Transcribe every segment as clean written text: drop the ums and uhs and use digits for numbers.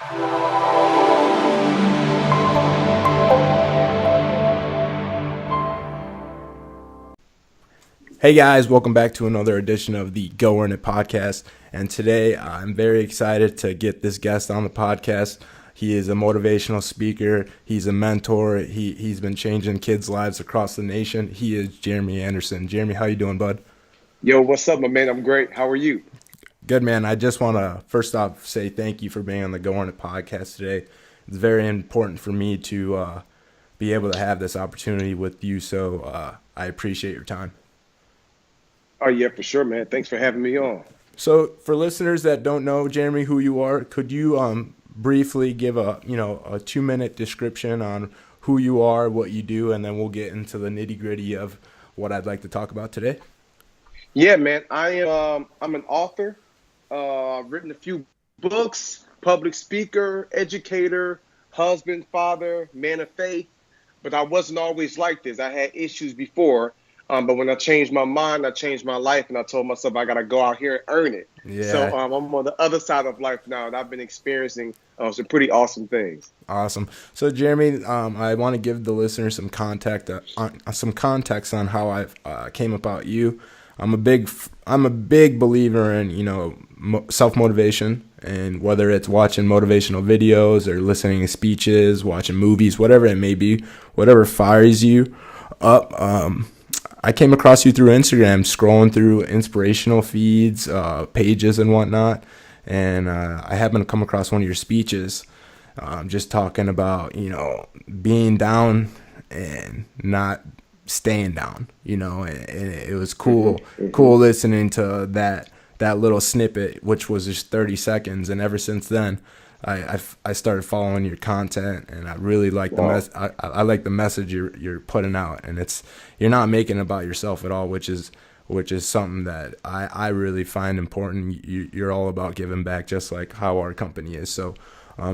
Hey guys, welcome back to another edition of the Go Earn It podcast. And today I'm very excited to get this guest on the podcast. He is a motivational speaker. He's a mentor. He's been changing kids' lives across the nation. He is Jeremy Anderson. Jeremy, how you doing, bud? Yo, what's up, my man? I'm great. How are you? Good, man. I just want to first off say thank you for being on the Go Earn It podcast today. It's very important for me to be able to have this opportunity with you, so I appreciate your time. Oh, yeah, for sure, man. Thanks for having me on. So, for listeners that don't know, Jeremy, who you are, could you briefly give a 2-minute description on who you are, what you do, and then we'll get into the nitty gritty of what I'd like to talk about today? Yeah, man. I'm an author. I've written a few books, public speaker, educator, husband, father, man of faith. But I wasn't always like this. I had issues before. But when I changed my mind, I changed my life, and I told myself I got to go out here and earn it. Yeah. So I'm on the other side of life now, and I've been experiencing some pretty awesome things. Awesome. So, Jeremy, I want to give the listeners some context on how I came about you. I'm a big believer in self motivation, and whether it's watching motivational videos or listening to speeches, watching movies, whatever it may be, whatever fires you up. I came across you through Instagram, scrolling through inspirational feeds, pages and whatnot, and I happened to come across one of your speeches, just talking about being down and not staying down, and it was cool listening to that little snippet, which was just 30 seconds, and ever since then, I started following your content, and I really like I like the message you're putting out, and you're not making it about yourself at all, which is something that I really find important. You're all about giving back, just like how our company is. So,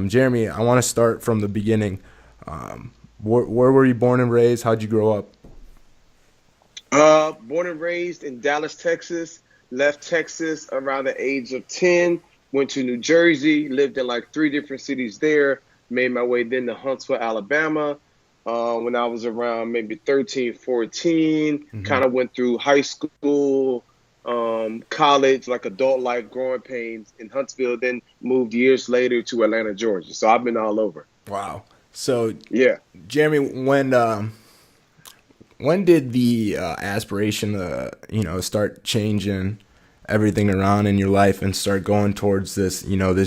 Jeremy, I want to start from the beginning. Where were you born and raised? How'd you grow up? Born and raised in Dallas, Texas. Left Texas around the age of 10. Went to New Jersey, lived in like 3 different cities there, made my way then to Huntsville, Alabama. When I was around maybe 13, 14, kind of went through high school, college, like adult life, growing pains in Huntsville, then moved years later to Atlanta, Georgia. So I've been all over. Wow. So, yeah. Jeremy, when did the aspiration start changing everything around in your life and start going towards this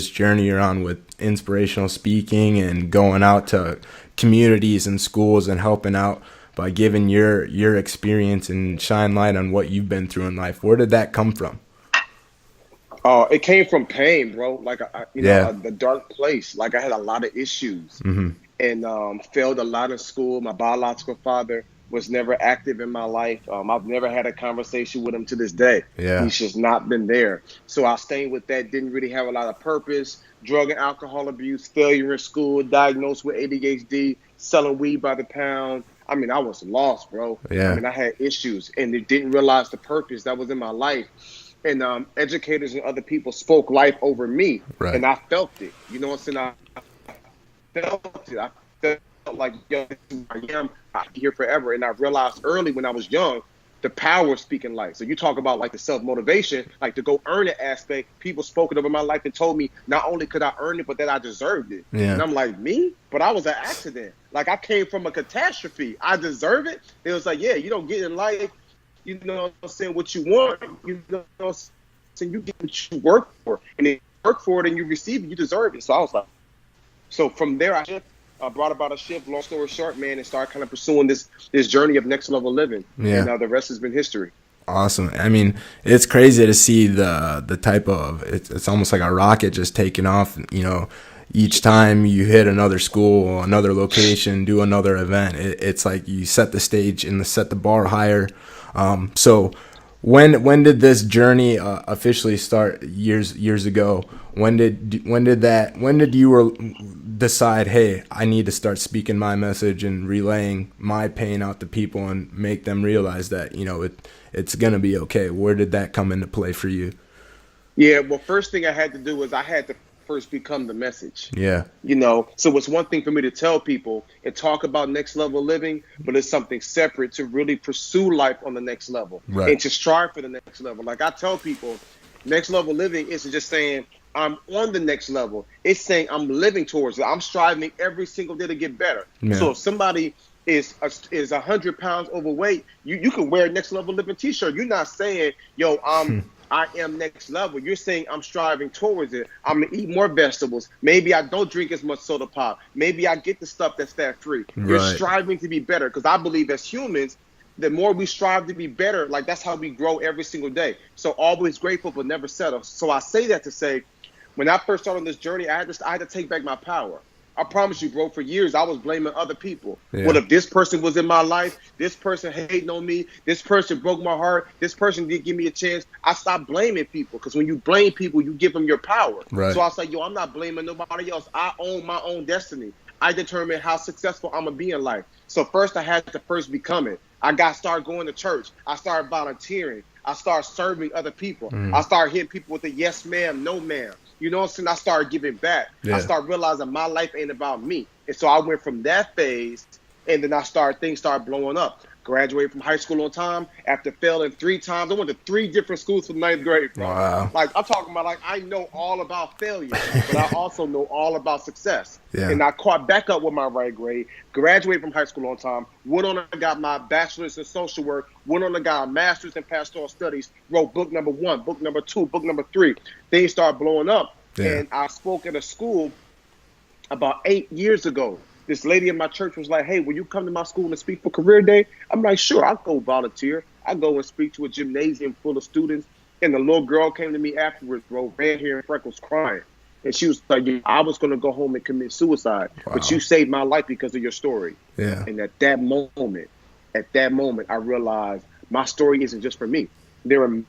journey you're on with inspirational speaking and going out to communities and schools and helping out by giving your experience and shine light on what you've been through in life? Where did that come from? It came from pain, bro. Like, the dark place. Like, I had a lot of issues and failed a lot in school. My biological father was never active in my life. I've never had a conversation with him to this day. Yeah. He's just not been there. So I stayed with that, didn't really have a lot of purpose. Drug and alcohol abuse, failure in school, diagnosed with ADHD, selling weed by the pound. I mean, I was lost, bro. Yeah. I mean, I had issues and they didn't realize the purpose that was in my life. And educators and other people spoke life over me. Right. And I felt it. You know what I'm saying? I felt it. I felt like, yo, this is who I am. I'll be here forever. And I realized early when I was young, the power of speaking life. So you talk about like the self-motivation, like to go earn it aspect. People spoke it over my life and told me not only could I earn it, but that I deserved it. Yeah. And I'm like, me? But I was an accident. Like I came from a catastrophe. I deserve it. It was like, yeah, you don't get in life, what I'm saying, what you want, what I'm saying, you get what you work for. And if you work for it and you receive it, you deserve it. So I was like, so from there I brought about a shift, long story short, man, and started kind of pursuing this journey of next level living. Yeah. And the rest has been history. Awesome. I mean, it's crazy to see the type of, it's almost like a rocket just taking off, each time you hit another school, another location, do another event. It's like you set the stage and set the bar higher. So when did this journey officially start years ago? When did you decide, hey, I need to start speaking my message and relaying my pain out to people and make them realize that, it's going to be okay? Where did that come into play for you? Yeah, well, first thing I had to do was I had to first become the message. Yeah. So it's one thing for me to tell people and talk about next level living, but it's something separate to really pursue life on the next level Right. and to strive for the next level. Like I tell people, next level living isn't just saying I'm on the next level. It's saying I'm living towards it. I'm striving every single day to get better. Yeah. So if somebody is 100 pounds overweight, you can wear a next level living t-shirt. You're not saying, yo, I am next level. You're saying I'm striving towards it. I'm gonna eat more vegetables. Maybe I don't drink as much soda pop. Maybe I get the stuff that's fat free. You're Right. striving to be better, because I believe as humans, the more we strive to be better, like that's how we grow every single day. So always grateful but never settle. So I say that to say, when I first started on this journey, I had to take back my power. I promise you, bro, for years, I was blaming other people. Yeah. What if this person was in my life? This person hating on me. This person broke my heart. This person didn't give me a chance. I stopped blaming people, because when you blame people, you give them your power. Right. So I was like, yo, I'm not blaming nobody else. I own my own destiny. I determine how successful I'm going to be in life. So first, I had to first become it. I got to start going to church. I started volunteering. I started serving other people. I started hitting people with a yes, ma'am, no, ma'am. You know what I'm saying? I started giving back. Yeah. I started realizing my life ain't about me. And so I went from that phase, and then things started blowing up. Graduated from high school on time after failing 3 times. I went to 3 different schools for 9th grade, bro. Wow. Like, I'm talking about, like, I know all about failure, but I also know all about success. Yeah. And I caught back up with my right grade, graduated from high school on time, went on and got my bachelor's in social work, went on and got a master's in pastoral studies, wrote book number 1, book number 2, book number 3. Things started blowing up. Yeah. And I spoke at a school about 8 years ago. This lady in my church was like, hey, will you come to my school and speak for career day? I'm like, sure, I'll go volunteer. I go and speak to a gymnasium full of students. And the little girl came to me afterwards, bro, red hair and freckles, crying. And she was like, I was going to go home and commit suicide, but you saved my life because of your story. Yeah. And at that moment, I realized my story isn't just for me. There are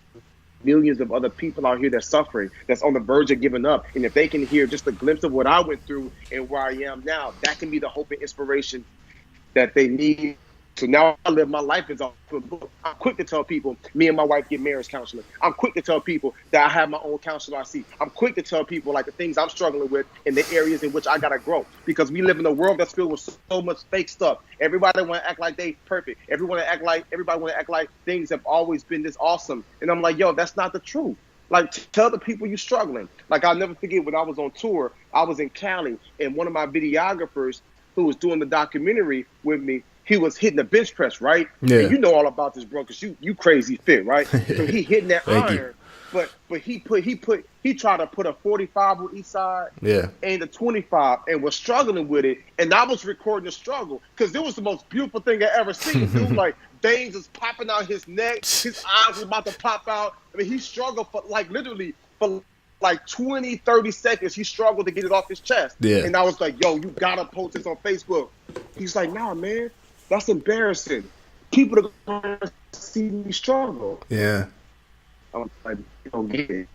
millions of other people out here that's suffering, that's on the verge of giving up. And if they can hear just a glimpse of what I went through and where I am now, that can be the hope and inspiration that they need. So now I live my life as a book. I'm quick to tell people, me and my wife get marriage counseling. I'm quick to tell people that I have my own counselor I see. I'm quick to tell people, like, the things I'm struggling with and the areas in which I got to grow. Because we live in a world that's filled with so much fake stuff. Everybody want to act like they perfect. Everybody want to act like things have always been this awesome. And I'm like, yo, that's not the truth. Like, tell the people you're struggling. Like, I'll never forget when I was on tour, I was in Cali, and one of my videographers who was doing the documentary with me, he was hitting the bench press, right? Yeah. And you know all about this, bro, because you crazy fit, right? So he hitting that iron, but he tried to put a 45 on each side, and a 25, and was struggling with it. And I was recording the struggle, because it was the most beautiful thing I ever seen. Dude, like, veins was popping out his neck, his eyes were about to pop out. I mean, he struggled for literally 20, 30 seconds. He struggled to get it off his chest. Yeah. And I was like, yo, you gotta post this on Facebook. He's like, nah, man, that's embarrassing. People are gonna see me struggle. Yeah. I'm like, you don't get it.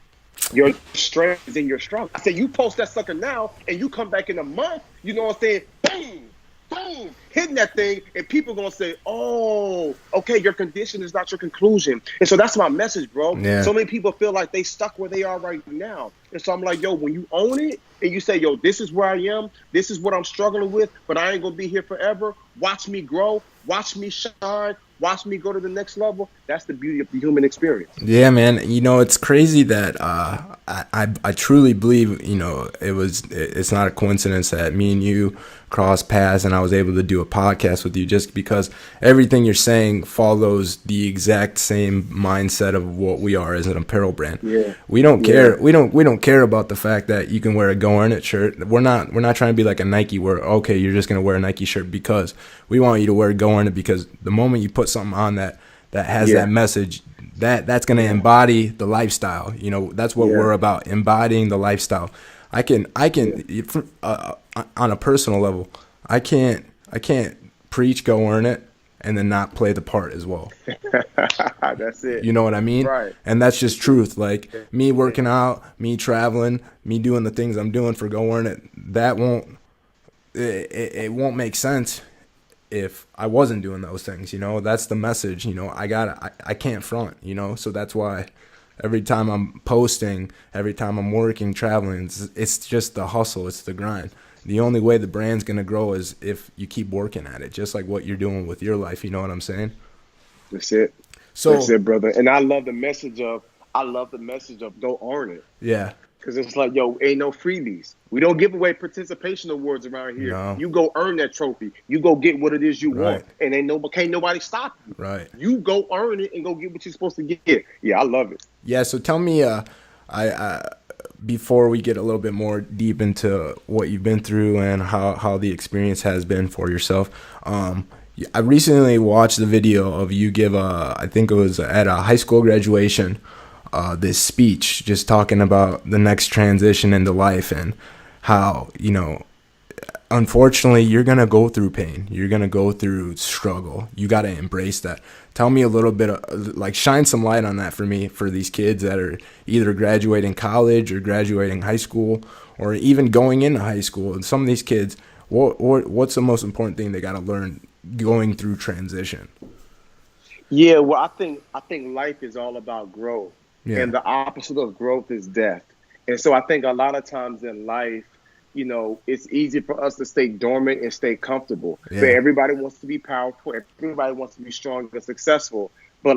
Your strength is in your struggle. I said, you post that sucker now, and you come back in a month, you know what I'm saying? Boom, boom, hitting that thing, and people are gonna say, oh, okay, your condition is not your conclusion. And so that's my message, bro. Yeah. So many people feel like they stuck where they are right now. And so I'm like, yo, when you own it and you say, yo, this is where I am, this is what I'm struggling with, but I ain't gonna be here forever. Watch me grow, watch me shine, watch me go to the next level. That's the beauty of the human experience. Yeah, man. You know, it's crazy that I truly believe, you know, it's not a coincidence that me and you crossed paths and I was able to do a podcast with you, just because everything you're saying follows the exact same mindset of what we are as an apparel brand. Yeah. We don't care. We don't care about the fact that you can wear a Go Earn It shirt. We're not trying to be like a Nike where, okay, you're just going to wear a Nike shirt, because we want you to wear Go Earn It, because the moment you put something on that has that message, that's going to embody the lifestyle. You know, that's what we're about, embodying the lifestyle. I can on a personal level, I can't preach Go Earn It and then not play the part as well. That's it. You know what I mean? Right. And that's just truth. Like, me working out, me traveling, me doing the things I'm doing for Go Earn It, it won't make sense if I wasn't doing those things. You know, that's the message. You know, I can't front, you know, so that's why Every time I'm posting, every time I'm working, traveling, it's just the hustle. It's the grind. The only way the brand's going to grow is if you keep working at it, just like what you're doing with your life. You know what I'm saying? That's it. That's So, it, brother. And I love the message of go earn it. yeah, Because it's like, yo, ain't no freebies. We don't give away participation awards around here. no, You go earn that trophy. You go get what it is you right, want. And can't nobody stop you. right. You go earn it and go get what you're supposed to get. Yeah, I love it. Yeah, so tell me, I before we get a little bit more deep into what you've been through and how the experience has been for yourself, I recently watched the video of you give I think it was at a high school graduation, this speech just talking about the next transition into life and how, unfortunately, you're going to go through pain. You're going to go through struggle. You got to embrace that. Tell me a little bit shine some light on that for me, for these kids that are either graduating college or graduating high school or even going into high school. And some of these kids, what's the most important thing they got to learn going through transition? Yeah, well, I think life is all about growth. Yeah. And the opposite of growth is death. And so I think a lot of times in life, it's easy for us to stay dormant and stay comfortable. Yeah. But everybody wants to be powerful. Everybody wants to be strong and successful. But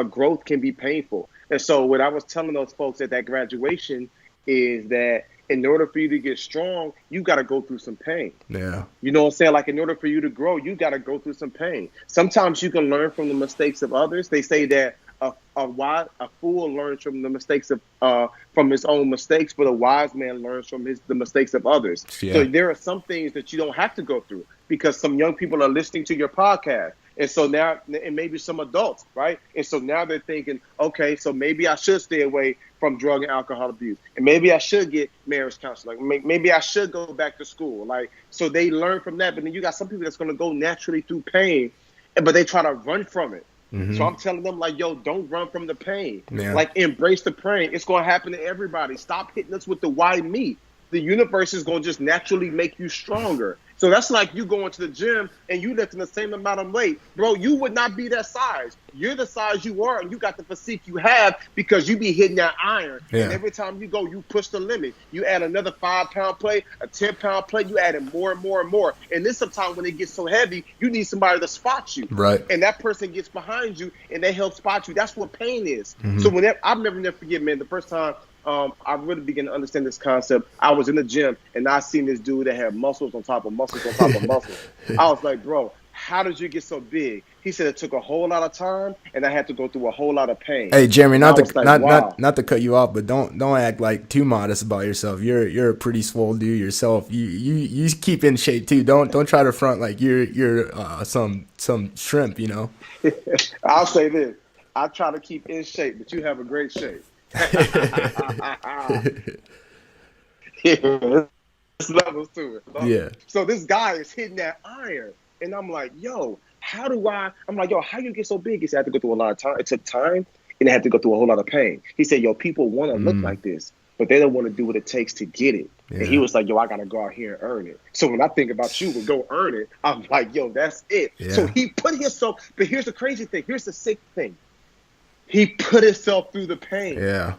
growth can be painful. And so what I was telling those folks at that graduation is that in order for you to get strong, you got to go through some pain. Yeah. You know what I'm saying? Like in order for you to grow, you got to go through some pain. Sometimes you can learn from the mistakes of others. They say that a fool learns from the mistakes from his own mistakes, but a wise man learns from the mistakes of others. Yeah. So there are some things that you don't have to go through because some young people are listening to your podcast. And so now, and maybe some adults, right? And so now they're thinking, okay, so maybe I should stay away from drug and alcohol abuse. And maybe I should get marriage counseling. Maybe I should go back to school. So they learn from that. But then you got some people that's going to go naturally through pain, but they try to run from it. Mm-hmm. So I'm telling them, yo, don't run from the pain. Yeah. Embrace the pain. It's going to happen to everybody. Stop hitting us with the why me. The universe is going to just naturally make you stronger. So that's like you going to the gym and you lifting the same amount of weight. Bro, you would not be that size. You're the size you are, and you got the physique you have because you be hitting that iron. Yeah. And every time you go, you push the limit. You add another 5-pound plate, a 10-pound plate. You add it more and more and more. And then sometimes when it gets so heavy, you need somebody to spot you. Right. And that person gets behind you, and they help spot you. That's what pain is. Mm-hmm. So I'll never forget, man, the first time I really began to understand this concept. I was in the gym and I seen this dude that had muscles on top of muscles on top of muscles. I was like, bro, how did you get so big? He said it took a whole lot of time and I had to go through a whole lot of pain. Hey, Jeremy, not to cut you off, but don't act like too modest about yourself. You're a pretty swole dude yourself. You keep in shape too. Don't try to front like you're some shrimp, I'll say this. I try to keep in shape, but you have a great shape. Yeah, there's levels to it. Yeah. So this guy is hitting that iron, and I'm like, yo, how you get so big? He said, I had to go through a lot of time. It took time, and I had to go through a whole lot of pain. He said, yo, people want to look like this, but they don't want to do what it takes to get it. Yeah. And he was like, yo, I got to go out here and earn it. So when I think about you and go earn it, I'm like, yo, that's it. Yeah. So he put himself, but here's the crazy thing. Here's the sick thing. He put himself through the pain. Yeah.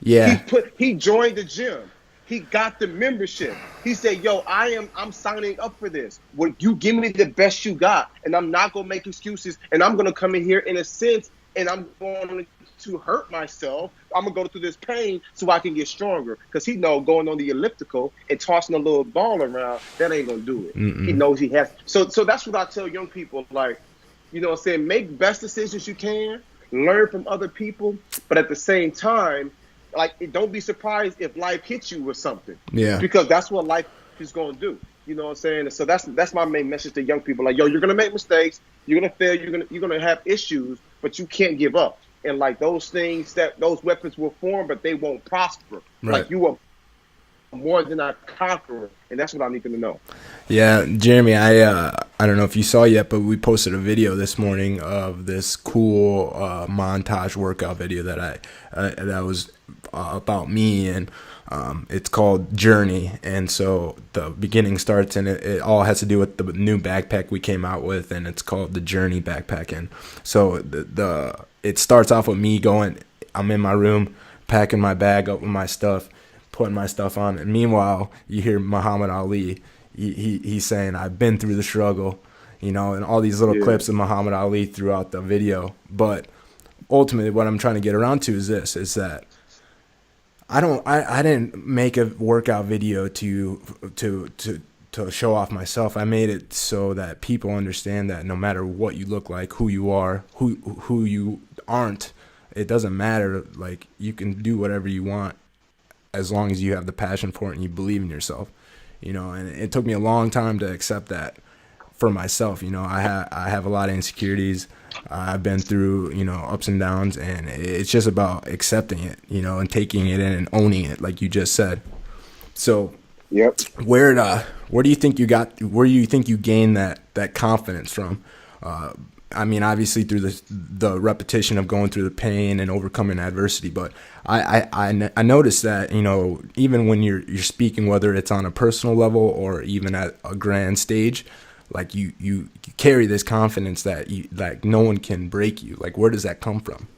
Yeah. He joined the gym. He got the membership. He said, yo, I'm signing up for this. Well, you give me the best you got, and I'm not going to make excuses, and I'm going to come in here in a sense, and I'm going to hurt myself. I'm going to go through this pain so I can get stronger. Because he know going on the elliptical and tossing a little ball around, that ain't going to do it. Mm-mm. He knows he has. So that's what I tell young people, make best decisions you can. Learn from other people, but at the same time, don't be surprised if life hits you with something. Yeah. Because that's what life is going to do. You know what I'm saying? And so that's my main message to young people. Yo, you're going to make mistakes. You're going to fail. You're going to have issues, but you can't give up. And those weapons will form, but they won't prosper. Right. You are more than a conqueror. And that's what I need them to know. Yeah, Jeremy, I don't know if you saw yet, but we posted a video this morning of this cool montage workout video that that was about me, and it's called Journey. And so the beginning starts, and it all has to do with the new backpack we came out with, and it's called the Journey backpack. And so it starts off with me going I'm in my room, packing my bag up with my stuff, putting my stuff on. And meanwhile, you hear Muhammad Ali. He's saying, I've been through the struggle, you know, and all these little Yeah. clips of Muhammad Ali throughout the video. But ultimately, what I'm trying to get around to is this, is that I didn't make a workout video to show off myself. I made it so that people understand that no matter what you look like, who you are, who you aren't, it doesn't matter. Like, you can do whatever you want as long as you have the passion for it and you believe in yourself, you know. And it took me a long time to accept that for myself. You know, I have a lot of insecurities. I've been through, you know, ups and downs, and it's just about accepting it, you know, and taking it in and owning it, like you just said. So Yep. where do you think you got? Where do you think you gained that confidence from? I mean, obviously through the repetition of going through the pain and overcoming adversity, but I noticed that, you know, even when you're speaking, whether it's on a personal level or even at a grand stage, like you carry this confidence that like no one can break you. Like, where does that come from?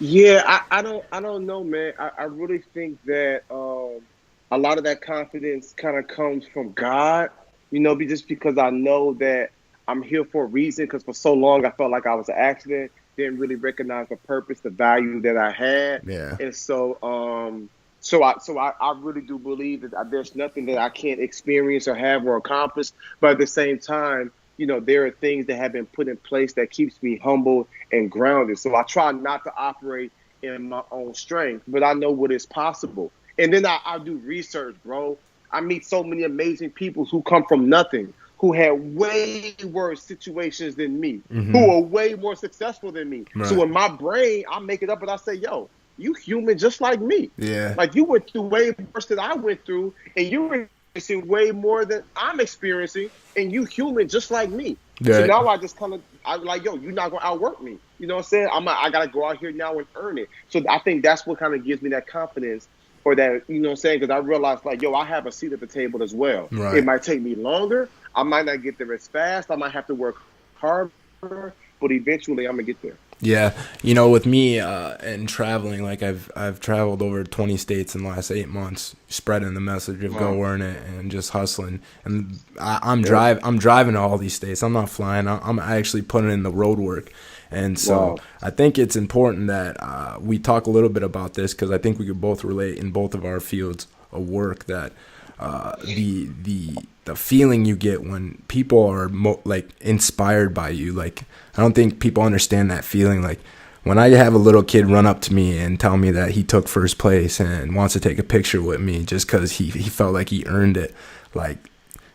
Yeah, I don't know, man. I really think that a lot of that confidence kind of comes from God, you know, just because I know that I'm here for a reason. Because for so long I felt like I was an accident, didn't really recognize the purpose, the value that I had, Yeah. and so I really do believe that there's nothing that I can't experience or have or accomplish. But at the same time, you know, there are things that have been put in place that keeps me humble and grounded. So I try not to operate in my own strength, but I know what is possible. And then I do research, bro. I meet so many amazing people who come from nothing, who had way worse situations than me, who Mm-hmm. are way more successful than me. Right. So in my brain, I make it up and I say, yo, you human just like me. Yeah. Like, you went through way worse than I went through, and you're experiencing way more than I'm experiencing, and you human just like me. So Right. now I just kind of, I'm like, yo, you're not gonna outwork me. You know what I'm saying? I gotta go out here now and earn it. So I think that's what kind of gives me that confidence, or that, you know what I'm saying? Because I realized, like, yo, I have a seat at the table as well. It Right. might take me longer. I might not get there as fast. I might have to work harder, but eventually I'm gonna get there. Yeah, you know, with me and traveling, like I've traveled over 20 states in the last 8 months, spreading the message of go Wow. earn it and just hustling. And Yep. I'm driving to all these states. I'm not flying. I'm actually putting in the road work. And so Wow. I think it's important that we talk a little bit about this, because I think we could both relate in both of our fields of work, that the feeling you get when people are like inspired by you. Like, I don't think people understand that feeling. Like, when I have a little kid run up to me and tell me that he took first place and wants to take a picture with me just because he felt like he earned it, like,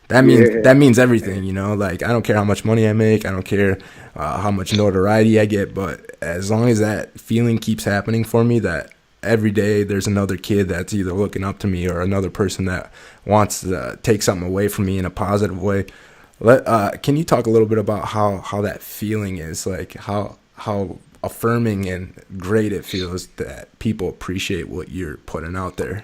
that Yeah. means everything, you know. Like, I don't care how much money I make, I don't care how much notoriety I get, but as long as that feeling keeps happening for me, that every day there's another kid that's either looking up to me or another person that wants to take something away from me in a positive way. Can you talk a little bit about how that feeling is, like how affirming and great it feels that people appreciate what you're putting out there?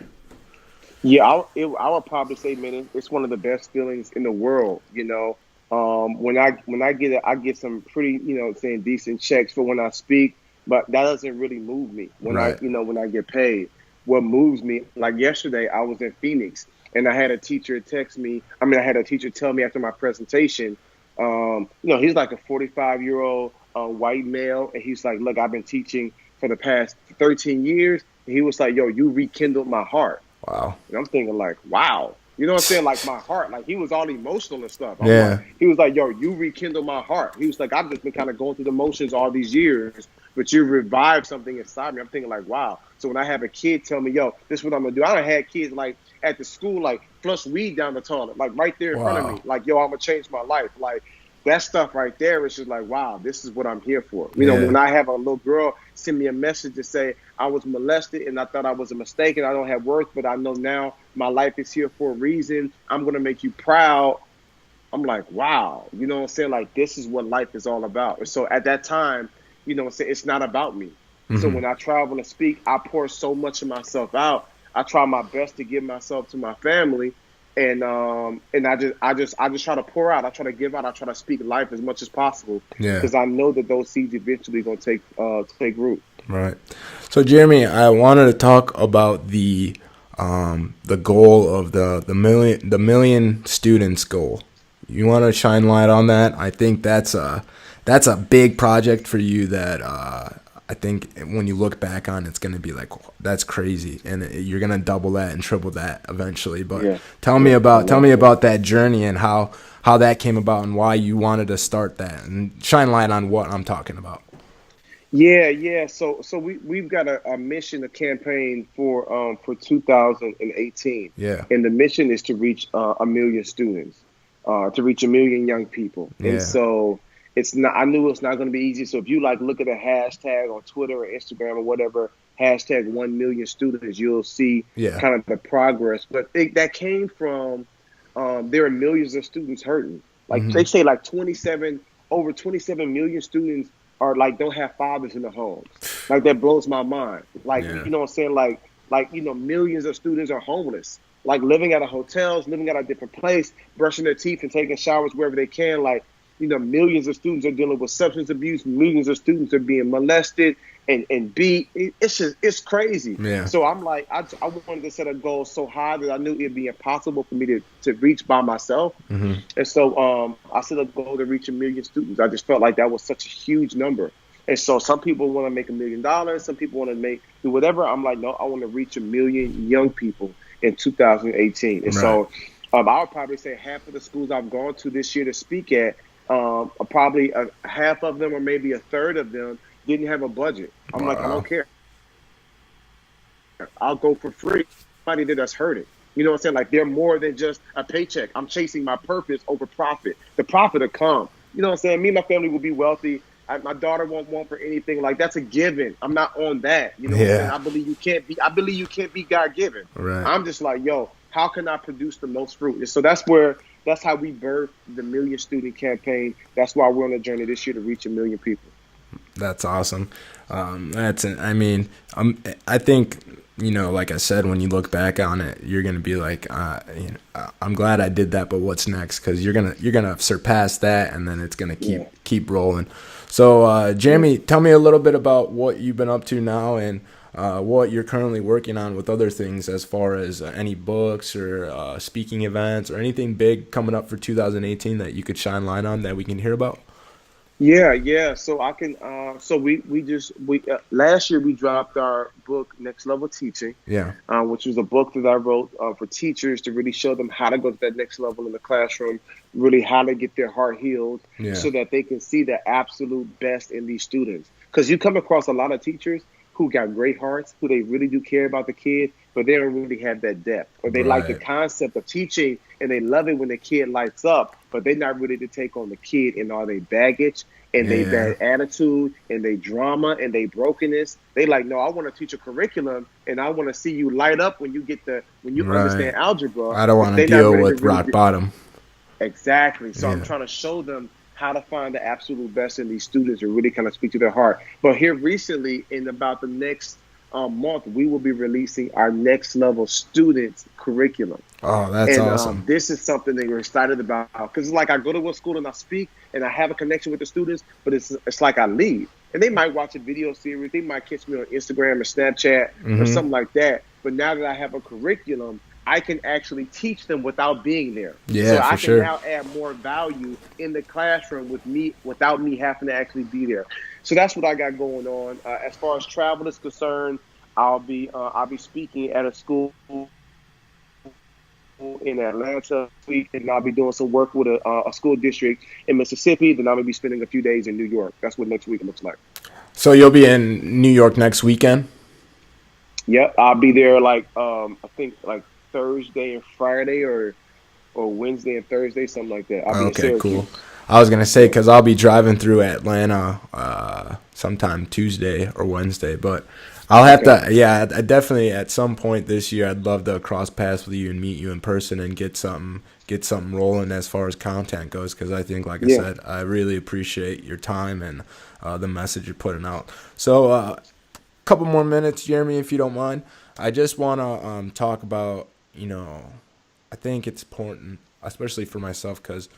Yeah, I would probably say, man, it's one of the best feelings in the world. You know, when I get it, I get some pretty, you know, saying decent checks for when I speak, but that doesn't really move me when Right. when I get paid. What moves me, like yesterday, I was in Phoenix and I had a teacher text me. I mean, I had a teacher tell me after my presentation, he's like a 45-year-old white male, and he's like, look, I've been teaching for the past 13 years. And he was like, yo, you rekindled my heart. Wow. And I'm thinking, like, wow. You know what I'm saying? Like, my heart. Like, he was all emotional and stuff. I'm like, Yeah. he was like, yo, you rekindled my heart. He was like, I've just been kind of going through the motions all these years, but you revived something inside me. I'm thinking, like, wow. So when I have a kid tell me, yo, this is what I'm going to do. I done had kids, like, at the school, like, flush weed down the toilet, like, right there in front of me. Wow. Like, yo, I'm going to change my life. Like, that stuff right there is just like, wow, this is what I'm here for. You know, Yeah. when I have a little girl send me a message to say I was molested and I thought I was a mistake and I don't have worth, but I know now my life is here for a reason. I'm going to make you proud. I'm like, wow, you know what I'm saying? Like, this is what life is all about. And so at that time, you know what I'm saying? It's not about me. So Hmm. when I travel and speak, I pour so much of myself out. I try my best to give myself to my family. And I just try to pour out. I try to give out. I try to speak life as much as possible Yeah. because I know that those seeds eventually gonna take root. Right. So Jeremy, I wanted to talk about the goal of the million students goal. You want to shine light on that? I think that's a big project for you that I think when you look back on, it's going to be like, that's crazy, and you're going to double that and triple that eventually. But Yeah, yeah, I tell love me that. about that journey and how that came about and why you wanted to start that, and shine light on what I'm talking about. Yeah, yeah. So we've got a mission, a campaign for 2018, Yeah. and the mission is to reach a million students, to reach a million young people. And Yeah. so it's not. I knew it's not going to be easy. So if you like look at a hashtag on Twitter or Instagram or whatever, hashtag 1 million students, you'll see Yeah. kind of the progress. But that came from there are millions of students hurting. Like Hmm. they say, like 27 over 27 million students are like don't have fathers in the homes. Like that blows my mind. Like Yeah. you know what I'm saying? Like millions of students are homeless. Like living out of hotels, living at a different place, brushing their teeth and taking showers wherever they can. Like millions of students are dealing with substance abuse. Millions of students are being molested and beat. It's crazy. Yeah. So I'm like, I wanted to set a goal so high that I knew it'd be impossible for me to reach by myself. Hmm. And so I set a goal to reach a million students. I just felt like that was such a huge number. And so some people want to make $1 million. Some people want to do whatever. I'm like, no, I want to reach a million young people in 2018. And Right. so I would probably say half of the schools I've gone to this year to speak at, probably half of them or maybe a third of them didn't have a budget. I'm like, I Wow. don't care. I'll go for free. Somebody that's hurting. You know what I'm saying? Like they're more than just a paycheck. I'm chasing my purpose over profit. The profit will come. You know what I'm saying? Me and my family will be wealthy. My daughter won't want for anything. Like that's a given. I'm not on that. You know what I'm saying? Yeah. I believe you can't be. I believe you can't be God given. Right. I'm just like, yo, how can I produce the most fruit? And so that's how we birthed the Million Student Campaign. That's why we're on a journey this year to reach a million people. That's awesome. I mean, I think, like I said, when you look back on it, you're gonna be like, I'm glad I did that, but what's next? Because you're gonna surpass that, and then it's gonna Yeah, keep rolling. So, yeah. Jeremy, tell me a little bit about what you've been up to now, and what you're currently working on with other things, as far as any books or speaking events or anything big coming up for 2018 that you could shine light on that we can hear about. Yeah, yeah. So I can. So we last year we dropped our book Next Level Teaching, Yeah. which was a book that I wrote for teachers to really show them how to go to that next level in the classroom, really how to get their heart healed, Yeah. so that they can see the absolute best in these students. Because you come across a lot of teachers who got great hearts, who they really do care about the kid, but they don't really have that depth, or they like the Right. concept of teaching and they love it when the kid lights up, but they're not ready to take on the kid and all their baggage and they Yeah. bad attitude and they drama and they brokenness. They like, no, I want to teach a curriculum and I want to see you light up when you Right. understand algebra, I don't but want to they're not deal ready to with really rock bottom. exactly. So I'm Yeah. trying to show them how to find the absolute best in these students and really kind of speak to their heart. But here recently, in about the next month, we will be releasing our next level students curriculum. Oh, that's And awesome. this is something that we're excited about because it's like I go to a school and I speak and I have a connection with the students, but it's like I leave and they might watch a video series, they might catch me on Instagram or Snapchat or Hmm. something like that. But now that I have a curriculum, I can actually teach them without being there. So Yeah, I for can sure. now add more value in the classroom with me without me having to actually be there. So that's what I got going on. As far as travel is concerned, I'll be speaking at a school in Atlanta this week, and I'll be doing some work with a school district in Mississippi. Then I'm gonna be spending a few days in New York. That's what next week looks like. So you'll be in New York next weekend? Yep, I'll be there like I think like Thursday and Friday or Wednesday and Thursday, something like that. I'll be in Okay, cool. Syracuse. I was gonna say Yeah, because I'll be driving through Atlanta sometime Tuesday or Wednesday, but I'll have okay. to. Yeah, I definitely at some point this year I'd love to cross paths with you and meet you in person and get something rolling as far as content goes. Because I think, like I Yeah, said, I really appreciate your time and the message you're putting out. So, couple more minutes, Jeremy, if you don't mind. I just want to talk about, I think it's important, especially for myself, because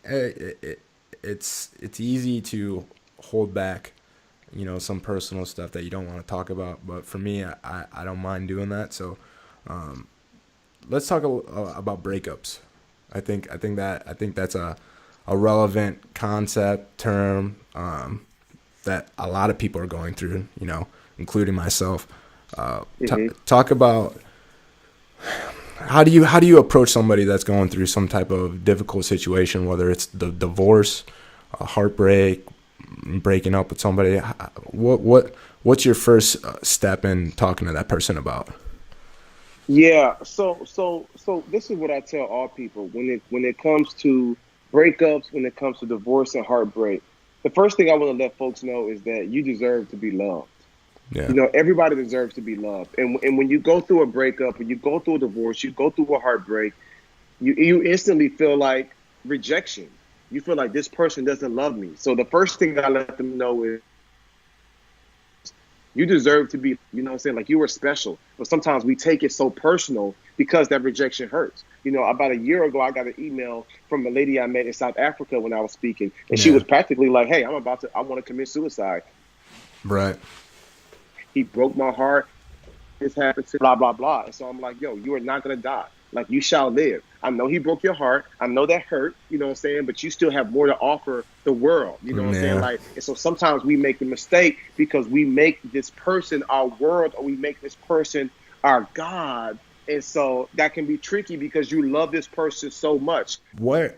it, it, it's easy to hold back some personal stuff that you don't want to talk about. But for me, I don't mind doing that. So let's talk about breakups. I think that's a relevant concept term that a lot of people are going through, including myself. Talk about how do you approach somebody that's going through some type of difficult situation, whether it's the divorce, a heartbreak, breaking up with somebody. What's your first step in talking to that person about? Yeah, so this is what I tell all people when it comes to breakups, when it comes to divorce and heartbreak. The first thing I want to let folks know is that you deserve to be loved. Yeah, Everybody deserves to be loved. And when you go through a breakup, when you go through a divorce, you go through a heartbreak, you instantly feel like rejection. You feel like this person doesn't love me. So the first thing I let them know is you deserve to be, what I'm saying? Like you were special. But sometimes we take it so personal because that rejection hurts. About a year ago, I got an email from a lady I met in South Africa when I was speaking. And she yeah, was practically like, hey, I want to commit suicide. right. He broke my heart. This happened to blah, blah, blah. And so I'm like, yo, you are not going to die. Like you shall live. I know he broke your heart. I know that hurt, but you still have more to offer the world. You know what I'm saying? Yeah, Like, and so sometimes we make the mistake because we make this person our world or we make this person our God. And so that can be tricky because you love this person so much. what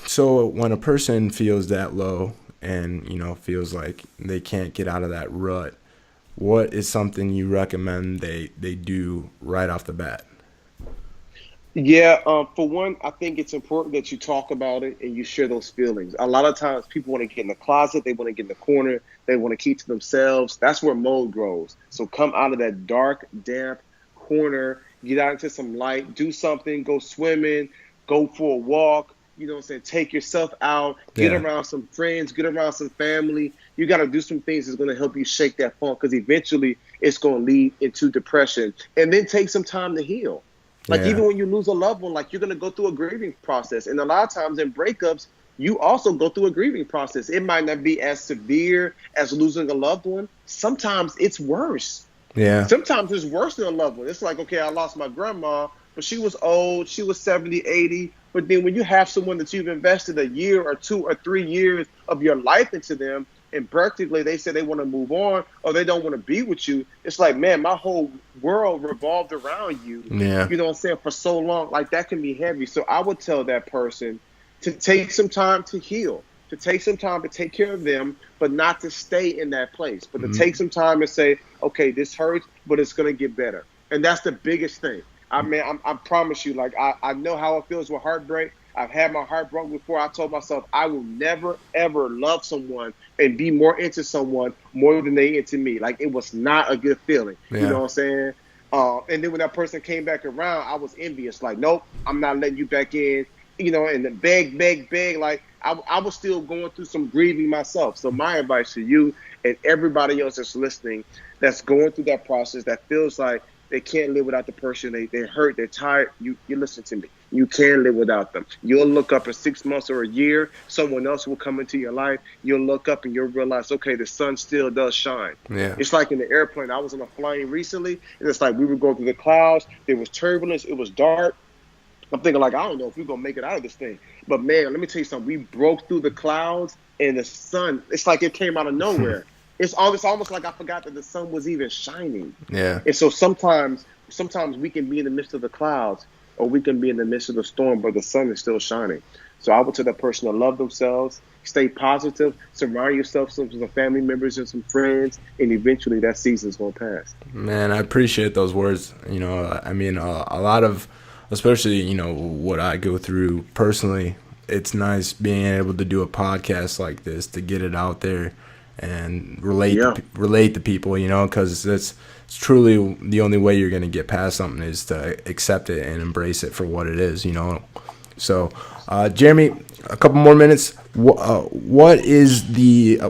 so when a person feels that low and feels like they can't get out of that rut, what is something you recommend they do right off the bat? Yeah, for one, I think it's important that you talk about it and you share those feelings. A lot of times people want to get in the closet, they want to get in the corner, they want to keep to themselves. That's where mold grows. So come out of that dark, damp corner, get out into some light, do something, go swimming, go for a walk, take yourself out, get Yeah, around some friends, get around some family. You got to do some things that's going to help you shake that funk because eventually it's going to lead into depression. And then take some time to heal. Like yeah, even when you lose a loved one, like you're gonna go through a grieving process. And a lot of times in breakups, you also go through a grieving process. It might not be as severe as losing a loved one. Sometimes it's worse. yeah, Sometimes it's worse than a loved one. It's like, okay, I lost my grandma, but she was old, she was 70, 80. But then when you have someone that you've invested a year or 2 or 3 years of your life into them, and practically they say they want to move on or they don't want to be with you, it's like, man, my whole world revolved around you, yeah, you know what I'm saying, for so long. Like that can be heavy. So I would tell that person to take some time to heal, to take some time to take care of them, but not to stay in that place, but to take some time and say, okay, this hurts, but it's going to get better. And that's the biggest thing. I mean, I promise you, like, I know how it feels with heartbreak. I've had my heart broken before. I told myself I will never, ever love someone and be more into someone more than they into me. Like, it was not a good feeling. You know yeah, what I'm saying? And then when that person came back around, I was envious. Like, nope, I'm not letting you back in. And then beg, beg, beg. Like, I was still going through some grieving myself. So my advice to you and everybody else that's listening that's going through that process that feels like they can't live without the person. They hurt. They're tired. You listen to me. You can live without them. You'll look up in 6 months or a year. Someone else will come into your life. You'll look up and you'll realize, okay, the sun still does shine. yeah, It's like in the airplane. I was on a plane recently, and it's like we were going through the clouds. There was turbulence. It was dark. I'm thinking like, I don't know if we're going to make it out of this thing. But, man, let me tell you something. We broke through the clouds, and the sun, it's like it came out of nowhere. It's almost like I forgot that the sun was even shining. yeah. And so sometimes we can be in the midst of the clouds or we can be in the midst of the storm, but the sun is still shining. So I would tell that person to love themselves, stay positive, surround yourself with some family members and some friends, and eventually that season's going to pass. Man, I appreciate those words. I mean, a lot of, especially, what I go through personally, it's nice being able to do a podcast like this to get it out there and Yeah. relate to people, because it's truly the only way you're going to get past something is to accept it and embrace it for what it is. So, Jeremy, a couple more minutes. What is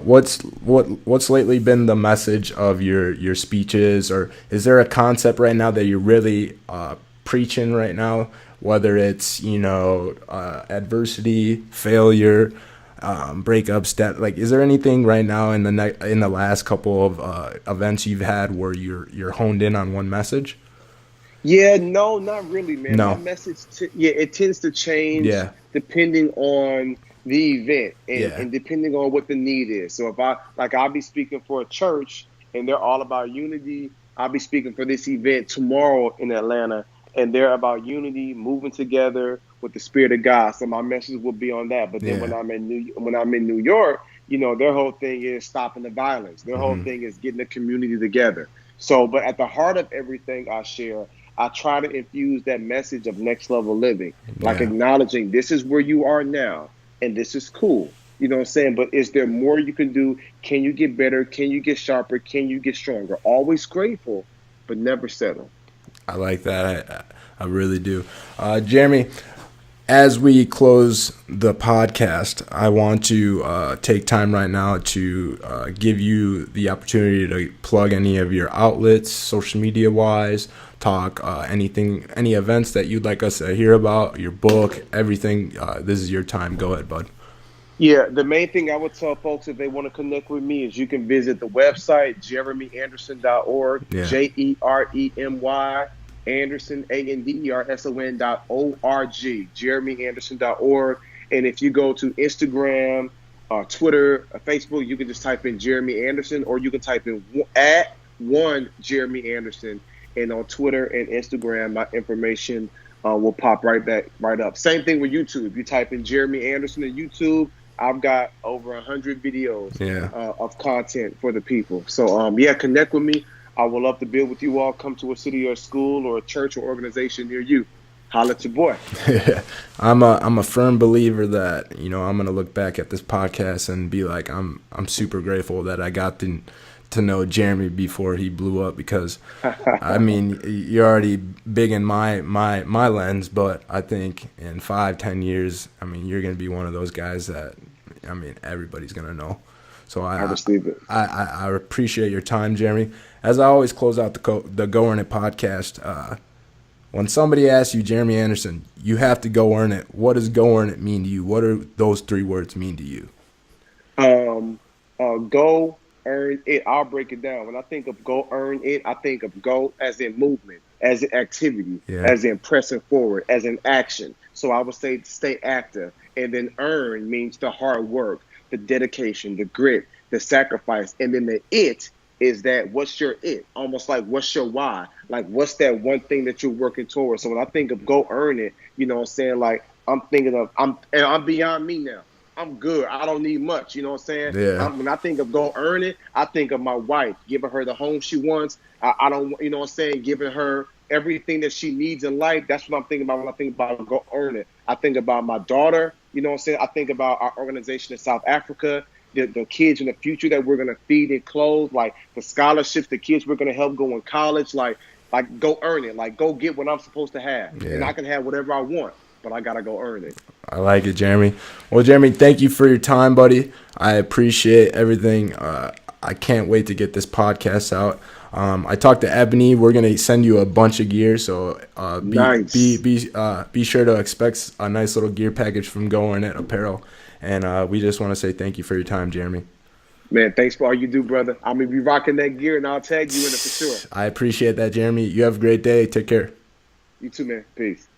what's lately been the message of your speeches, or is there a concept right now that you're really preaching right now? Whether it's adversity, failure, breakups that, like, is there anything right now in the last couple of events you've had where you're honed in on one message? Yeah, no, not really, man. My No. message, yeah, it tends to change Yeah. depending on the event and, Yeah. and depending on what the need is. So if I'll be speaking for a church and they're all about unity. I'll be speaking for this event tomorrow in Atlanta, and they're about unity, moving together with the Spirit of God. So my message will be on that. But then Yeah. when I'm in New York, their whole thing is stopping the violence. Their whole Hmm. thing is getting the community together. So, but at the heart of everything I share, I try to infuse that message of next level living, like Yeah. acknowledging this is where you are now and this is cool. You know what I'm saying? But is there more you can do? Can you get better? Can you get sharper? Can you get stronger? Always grateful, but never settle. I like that. I really do. Jeremy, as we close the podcast, I want to take time right now to give you the opportunity to plug any of your outlets, social media wise, talk any events that you'd like us to hear about, your book, everything. This is your time. Go ahead, bud. Yeah, the main thing I would tell folks if they want to connect with me is you can visit the website, jeremyanderson.org, Yeah. Jeremy Anderson, ANDERSON.org, jeremyanderson.org. And if you go to Instagram, Twitter, Facebook, you can just type in Jeremy Anderson, or you can type in at one Jeremy Anderson. And on Twitter and Instagram, my information will pop right up. Same thing with YouTube. You type in Jeremy Anderson in YouTube, I've got over 100 videos Yeah. of content for the people. So, yeah, connect with me. I would love to build with you all. Come to a city or a school or a church or organization near you. Holla at your boy. I'm a firm believer that I'm gonna look back at this podcast and be like I'm super grateful that I got to know Jeremy before he blew up, because I mean you're already big in my lens, but I think in 5-10 years, I mean, you're gonna be one of those guys that, I mean, everybody's gonna know. So I receive it. I appreciate your time, Jeremy. As I always close out the Go Earn It podcast, when somebody asks you, Jeremy Anderson, you have to go earn it. What does go earn it mean to you? What do those 3 words mean to you? Go earn it. I'll break it down. When I think of go earn it, I think of go as in movement, as in activity, Yeah. as in pressing forward, as in action. So I would say stay active. And then earn means the hard work, the dedication, the grit, the sacrifice. And then the it is that what's your it? Almost like what's your why? Like what's that one thing that you're working towards? So when I think of go earn it, you know what I'm saying? Like I'm thinking of I'm beyond me now. I'm good. I don't need much. You know what I'm saying? Yeah. When I think of go earn it, I think of my wife, giving her the home she wants. I don't, you know what I'm saying, giving her everything that she needs in life. That's what I'm thinking about when I think about go earn it. I think about my daughter. You know what I'm saying? I think about our organization in South Africa, the kids in the future that we're going to feed and clothe, like the scholarships, the kids we're going to help go in college, like go earn it, like go get what I'm supposed to have. Yeah. And I can have whatever I want, but I got to go earn it. I like it, Jeremy. Well, Jeremy, thank you for your time, buddy. I appreciate everything. I can't wait to get this podcast out. I talked to Ebony. We're gonna send you a bunch of gear, so Nice. be sure to expect a nice little gear package from Go Earn It Apparel. And we just want to say thank you for your time, Jeremy. Man, thanks for all you do, brother. I'm going to be rocking that gear, and I'll tag you in it for sure. I appreciate that, Jeremy. You have a great day. Take care. You too, man. Peace.